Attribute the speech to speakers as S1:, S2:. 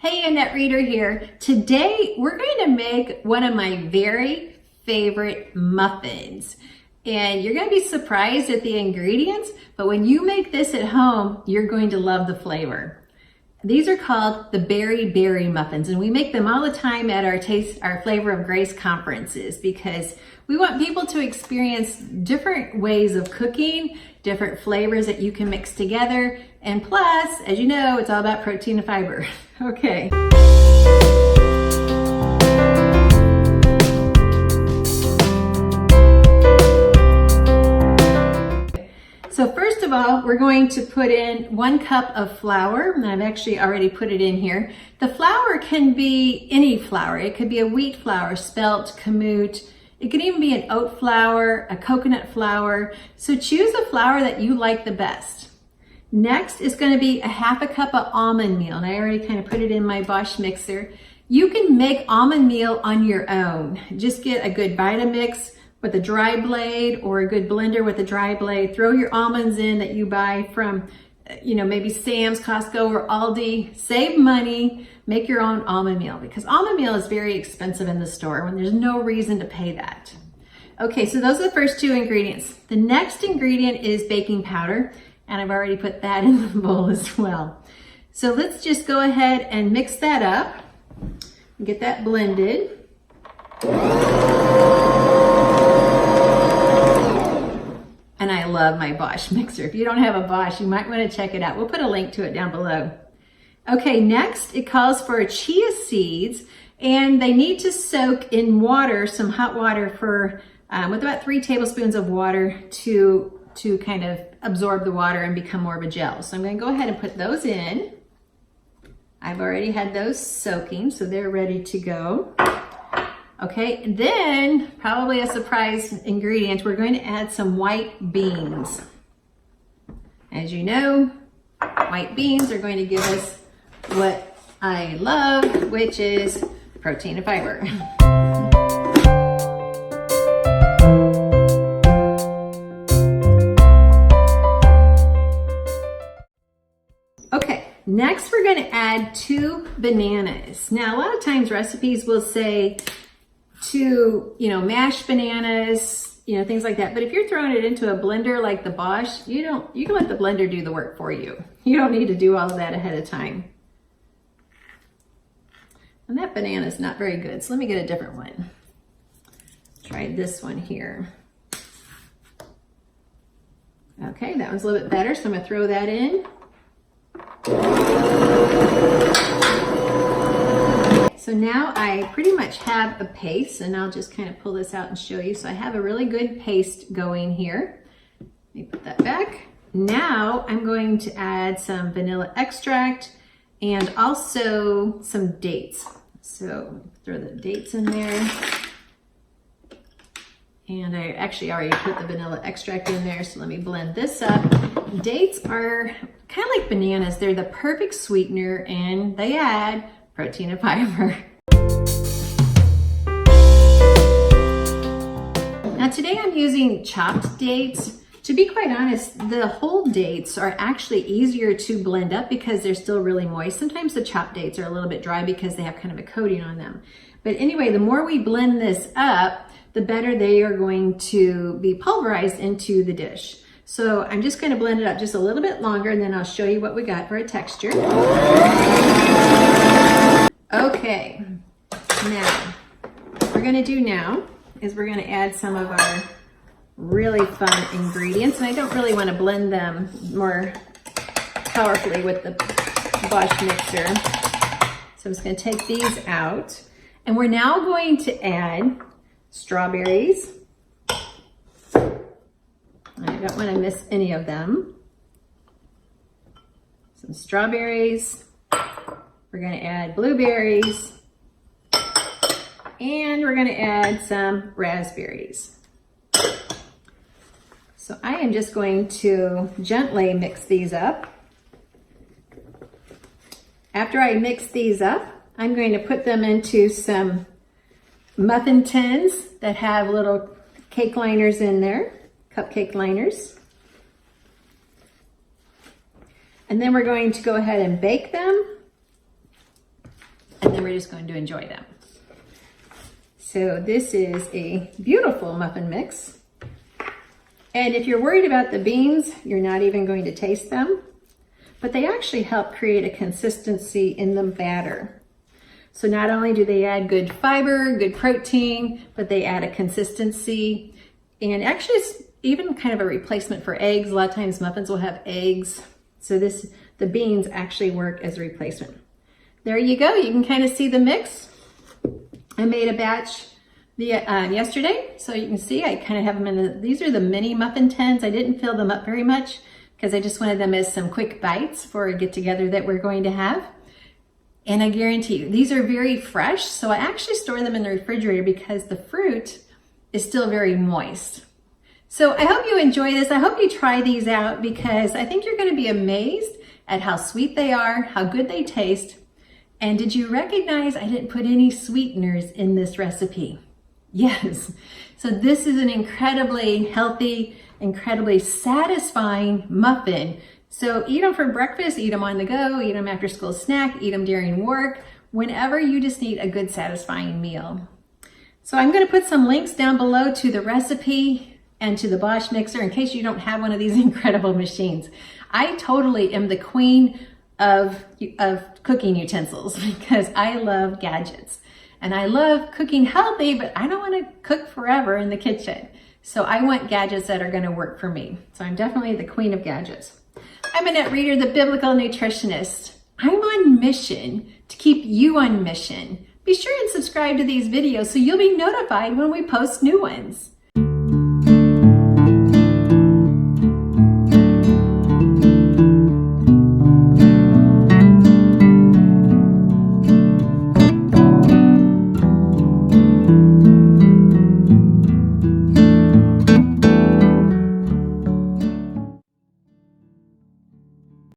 S1: Hey, Annette Reader here. Today we're going to make one of my very favorite muffins. And you're going to be surprised at the ingredients, but when you make this at home, you're going to love the flavor. These are called the berry muffins, and we make them all the time at our Flavor of Grace conferences because we want people to experience different ways of cooking, different flavors that you can mix together, and plus, as you know, it's all about protein and fiber. Okay. So first of all, we're going to put in 1 cup of flour, and I've actually already put it in here. The flour can be any flour. It could be a wheat flour, spelt, kamut. It could even be an oat flour, a coconut flour. So choose a flour that you like the best. Next is going to be a 1/2 cup of almond meal, and I already kind of put it in my Bosch mixer. You can make almond meal on your own. Just get a good Vitamix with a dry blade or a good blender with a dry blade. Throw your almonds in that you buy from, maybe Sam's, Costco, or Aldi. Save money, make your own almond meal because almond meal is very expensive in the store when there's no reason to pay that. Okay, so those are the first 2 ingredients. The next ingredient is baking powder, and I've already put that in the bowl as well. So let's just go ahead and mix that up and get that blended. And I love my Bosch mixer. If you don't have a Bosch, you might want to check it out. We'll put a link to it down below. Okay, next it calls for chia seeds, and they need to soak in water, some hot water for, with about 3 tablespoons of water to kind of absorb the water and become more of a gel. So I'm going to go ahead and put those in. I've already had those soaking, so they're ready to go. Okay, and then probably a surprise ingredient, we're going to add some white beans. As you know, white beans are going to give us what I love, which is protein and fiber. Okay, next we're going to add 2 bananas. Now, a lot of times recipes will say 2, mashed bananas, things like that. But if you're throwing it into a blender like the Bosch, you can let the blender do the work for you. You don't need to do all of that ahead of time. And that banana is not very good, so let me get a different one. Try this one here. Okay, that one's a little bit better, so I'm gonna throw that in. So now I pretty much have a paste, and I'll just kind of pull this out and show you. So I have a really good paste going here. Let me put that back. Now I'm going to add some vanilla extract and also some dates. So throw the dates in there. And I actually already put the vanilla extract in there, so let me blend this up. Dates are kind of like bananas. They're the perfect sweetener, and they add protein and fiber. Now today I'm using chopped dates. To be quite honest, the whole dates are actually easier to blend up because they're still really moist. Sometimes the chopped dates are a little bit dry because they have kind of a coating on them. But anyway, the more we blend this up, the better they are going to be pulverized into the dish. So I'm just going to blend it up just a little bit longer, and then I'll show you what we got for a texture. Okay, now what we're going to do now is we're going to add some of our really fun ingredients, and I don't really want to blend them more powerfully with the Bosch mixer. So I'm just going to take these out, and we're now going to add strawberries. I don't want to miss any of them. Some strawberries. We're going to add blueberries. And we're going to add some raspberries. So I am just going to gently mix these up. After I mix these up, I'm going to put them into some muffin tins that have little cake liners in there, cupcake liners. And then we're going to go ahead and bake them. and then we're just going to enjoy them. So this is a beautiful muffin mix. And if you're worried about the beans, you're not even going to taste them, but they actually help create a consistency in the batter. So not only do they add good fiber, good protein, but they add a consistency. And actually it's even kind of a replacement for eggs. A lot of times muffins will have eggs. So the beans actually work as a replacement. There you go. You can kind of see the mix. I made a batch yesterday, so you can see I kind of have them in these are the mini muffin tins. I didn't fill them up very much because I just wanted them as some quick bites for a get together that we're going to have. And I guarantee you, these are very fresh. So I actually store them in the refrigerator because the fruit is still very moist. So I hope you enjoy this. I hope you try these out because I think you're going to be amazed at how sweet they are, how good they taste. And did you recognize I didn't put any sweeteners in this recipe? Yes. So this is an incredibly healthy, incredibly satisfying muffin. So eat them for breakfast, eat them on the go, eat them after school snack, eat them during work, whenever you just need a good satisfying meal. So I'm going to put some links down below to the recipe and to the Bosch mixer in case you don't have one of these incredible machines. I totally am the queen of cooking utensils because I love gadgets and I love cooking healthy, but I don't want to cook forever in the kitchen. So I want gadgets that are going to work for me. So I'm definitely the queen of gadgets. I'm a net reader, the biblical nutritionist. I'm on mission to keep you on mission. Be sure and subscribe to these videos so you'll be notified when we post new ones.